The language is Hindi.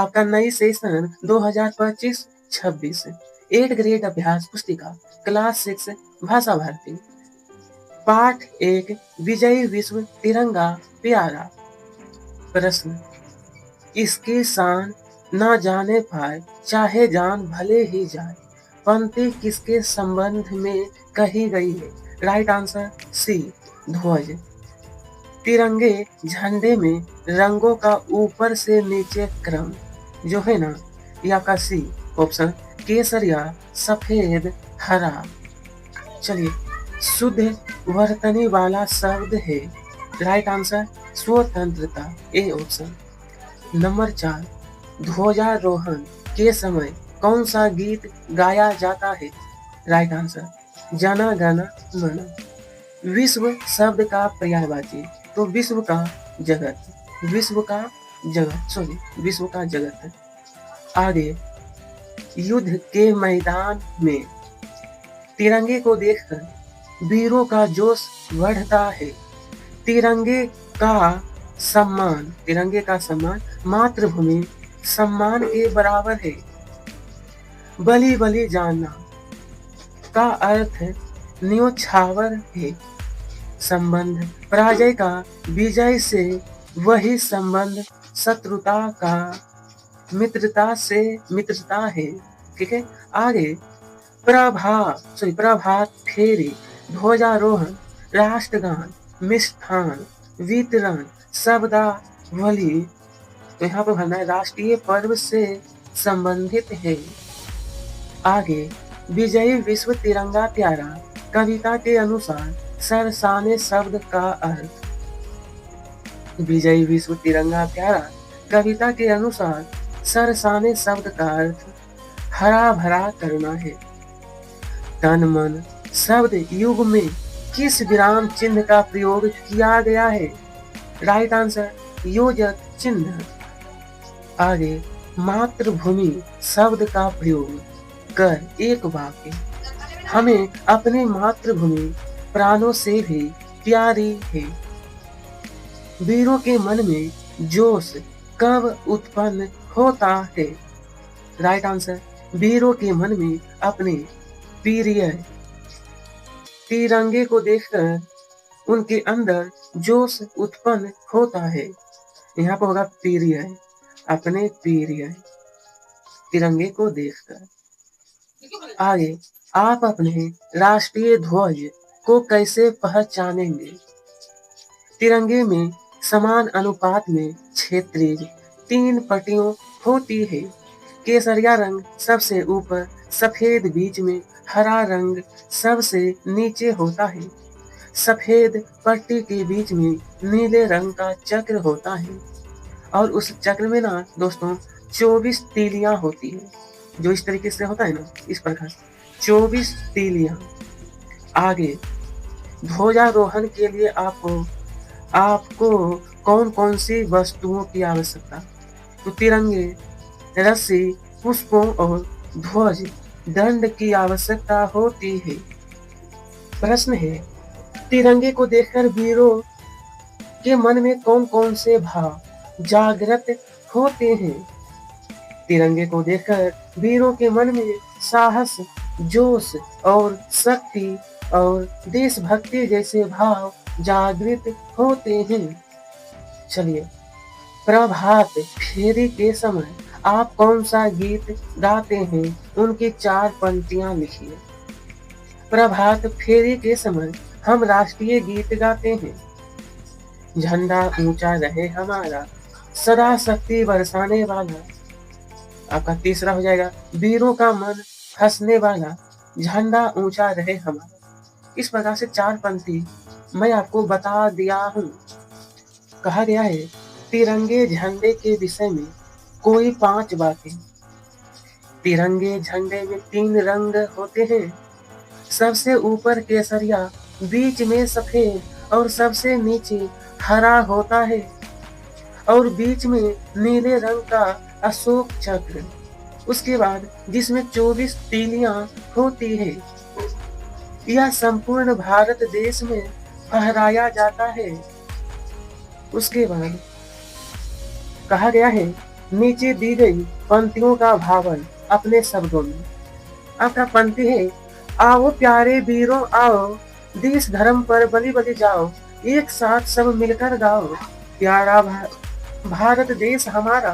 आपका नई सेशन 2025-26 8 ग्रेड अभ्यास पुस्तिका क्लास 6 भाषा भारती पाठ 1 विजयी विश्व तिरंगा प्यारा। प्रश्न, इसकी शान ना जाने पाए चाहे जान भले ही जाए, पंक्ति किसके संबंध में कही गई है? राइट आंसर सी, ध्वज। तिरंगे झंडे में रंगों का ऊपर से नीचे क्रम जो है ना, ये आपका सी ऑप्शन, केसरिया, सफेद, हरा। चलिए, शुद्ध वर्तनी वाला शब्द है। राइट आंसर स्वतंत्रता, ए ऑप्शन। नंबर 4, ध्वजारोहण के समय कौन सा गीत गाया जाता है? राइट आंसर जन गण मन। विश्व शब्द का पर्यायवाची, तो विश्व का जगत, विश्व का जगत, सॉरी विश्व का जगत। आगे, युद्ध के मैदान में तिरंगे को देखकर वीरों का जोश बढ़ता है। तिरंगे का सम्मान मातृभूमि सम्मान के बराबर है। बलि बलि जानना का अर्थ न्योछावर है। संबंध पराजय का विजय से, वही संबंध शत्रुता का मित्रता से मित्रता है। ठीक है, आगे, प्रभात फेरी, ध्वजारोहण, राष्ट्रगान, मिष्ठान वितरण, शब्दावली, तो यहाँ पर भरना है राष्ट्रीय पर्व से संबंधित है। आगे, विजयी विश्व तिरंगा प्यारा कविता के अनुसार सरसाने शब्द का अर्थ। विजयी विश्व तिरंगा प्यारा कविता के अनुसार सरसाने शब्द का अर्थ हरा भरा करना है। तन मन शब्द युग में किस विराम चिन्ह का प्रयोग किया गया है? राइट आंसर योजक चिन्ह। आगे, मातृभूमि शब्द का प्रयोग कर एक वाक्य, हमें अपनी मातृभूमि प्राणों से भी प्यारी है। वीरों के मन में जोश कब उत्पन्न होता है? राइट आंसर वीरों के मन में अपने प्रिय तिरंगे को देखकर उनके अंदर जोश उत्पन्न होता है। यहाँ पर होगा प्रिय, अपने प्रिय तिरंगे को देखकर। आगे, आप अपने राष्ट्रीय ध्वज को कैसे पहचानेंगे? तिरंगे में समान अनुपात में क्षेत्रीय 3 पट्टियों होती है। केसरिया रंग सबसे ऊपर, सफेद बीच में, हरा रंग सबसे नीचे होता है। सफेद पट्टी के बीच में नीले रंग का चक्र होता है और उस चक्र में ना दोस्तों 24 तीलियां होती है, जो इस तरीके से होता है ना, इस प्रकार 24 तीलियां। आगे, ध्वजारोहण के लिए आपको कौन कौन सी वस्तुओं की आवश्यकता? तो तिरंगे, रस्सी, पुष्पों और ध्वज दंड की आवश्यकता होती है। प्रश्न है, तिरंगे को देखकर वीरों के मन में कौन कौन से भाव जागृत होते हैं? तिरंगे को देखकर वीरों के मन में साहस, जोश और शक्ति और देशभक्ति जैसे भाव जागृत होते हैं। चलिए, प्रभात फेरी के समय आप कौन सा गीत गाते हैं? उनकी 4 पंक्तियां लिखिए। प्रभात फेरी के समय हम राष्ट्रीय गीत गाते हैं। झंडा ऊंचा रहे हमारा, सदा शक्ति बरसाने वाला। आपका तीसरा हो जाएगा, वीरों का मन हंसने वाला, झंडा ऊंचा रहे हमारा। इस प्रकार से 4 पंक्ति मैं आपको बता दिया हूँ। कहा गया है, तिरंगे झंडे के विषय में कोई 5 बातें। तिरंगे झंडे में 3 रंग होते हैं। सबसे ऊपर केसरिया, बीच में सफेद और सबसे नीचे हरा होता है और बीच में नीले रंग का अशोक चक्र। उसके बाद जिसमें 24 तीलियां होती है। यह संपूर्ण भारत देश में फहराया जाता है। उसके बाद कहा गया है, नीचे दी गई पंक्तियों का भावन अपने शब्दों में। आपका पंक्ति है, आओ प्यारे वीरों आओ, देश धर्म पर बलि बलि जाओ, एक साथ सब मिलकर गाओ, प्यारा भारत देश हमारा,